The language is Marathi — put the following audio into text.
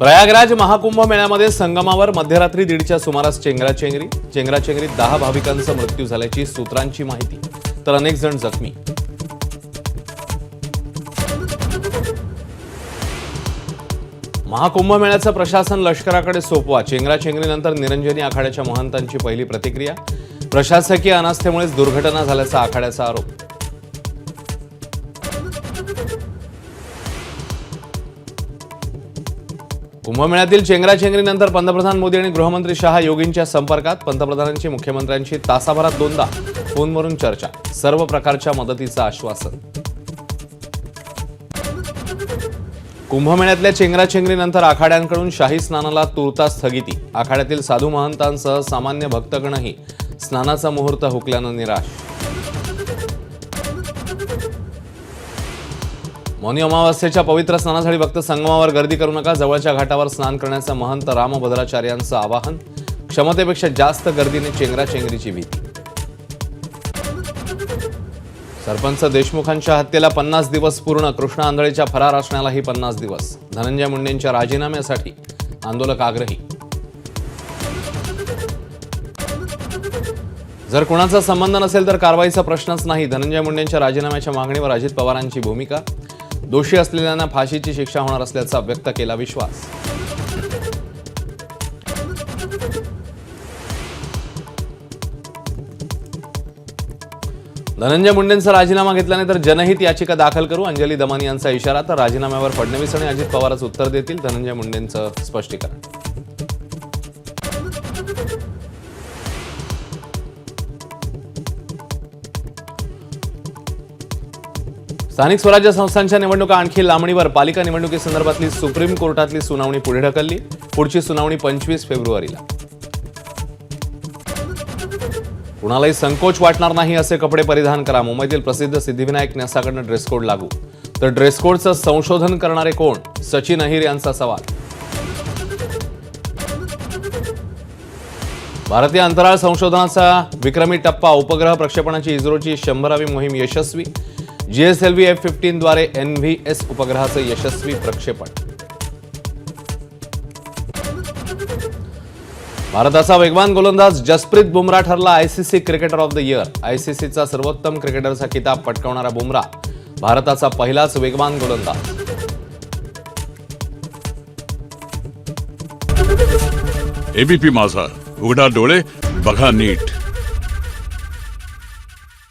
प्रयागराज महाकुंभ मेळ्यामध्ये संगमावर मध्यरात्री 1:30च्या सुमारास चेंगराचेंगरीत 10 भाविकांचा मृत्यू झाल्याची सूत्रांची माहिती, तर अनेक जण जखमी. महाकुंभ मेळ्याचं प्रशासन लष्कराकडे सोपवा. चेंगराचेंगरीनंतर निरंजनी आखाड्याच्या महंतांची पहिली प्रतिक्रिया. प्रशासकीय अनास्थेमुळेच दुर्घटना झाल्याचा आखाड्याचा आरोप. कुंभमेळ्यातील चेंगराचेंगरीनंतर पंतप्रधान मोदी आणि गृहमंत्री शहा योगींच्या संपर्कात. पंतप्रधानांची मुख्यमंत्र्यांची तासाभरात 2दा फोनवरून चर्चा. सर्व प्रकारच्या मदतीचं आश्वासन. कुंभमेळ्यातल्या चेंगराचेंगरीनंतर आखाड्यांकडून शाही स्नानाला तुर्तास स्थगिती. आखाड्यातील साधू महंतांसह सामान्य भक्तगणही स्नानाचा मुहूर्त हुकल्यानं निराश. मौनी अमावास्येच्या पवित्र स्नानासाठी भक्त संगमावर गर्दी करू नका. जवळच्या घाटावर स्नान करण्याचं महंत रामभद्राचार्यांचं आवाहन. क्षमतेपेक्षा जास्त गर्दीने चेंगराचेंगरीची भीती. सरपंच देशमुखांच्या हत्येला 50 दिवस पूर्ण. कृष्णा आंधळेच्या फरार असण्यालाही 50 दिवस. धनंजय मुंडेंच्या राजीनाम्यासाठी आंदोलक आग्रही. जर कुणाचा संबंध नसेल तर कारवाईचा प्रश्नच नाही. धनंजय मुंडेंच्या राजीनाम्याच्या मागणीवर अजित पवारांची भूमिका. दोषी असलेल्यांना फाशीची शिक्षा होणार असल्याचा व्यक्त केला विश्वास. धनंजय मुंडेंचा राजीनामा घेतल्याने तर जनहित याचिका दाखल करू. अंजली दमानी यांचा इशारा. तर राजीनाम्यावर फडणवीस आणि अजित पवारच उत्तर देतील. धनंजय मुंडेंचं स्पष्टीकरण. स्थानिक स्वराज्य संस्थांच्या निवडणुका आणखी लांबणीवर. पालिका निवडणुकीसंदर्भातली सुप्रीम कोर्टातली सुनावणी पुढे ढकलली. पुढची सुनावणी 25 फेब्रुवारीला. कुणालाही संकोच वाटणार नाही असे कपडे परिधान करा. मुंबईतील प्रसिद्ध सिद्धिविनायक न्यासाकडनं ड्रेस कोड लागू. तर ड्रेस कोडचं संशोधन करणारे कोण? सचिन अहिर यांचा सवाल. भारतीय अंतराळ संशोधनाचा विक्रमी टप्पा. उपग्रह प्रक्षेपणाची इस्रोची 100वी मोहीम यशस्वी. GSLV F-15 द्वारे NVS उपग्रहाचं यशस्वी प्रक्षेपण. भारताचा वेगवान गोलंदाज जसप्रीत बुमराह ठरला ICC cricketer of the year. ICCचा सर्वोत्तम क्रिकेटरचा किताब पटकावणारा बुमराह भारताचा पहिलाच वेगवान गोलंदाज. ABP माझा, उघडा डोळे बघा नीट.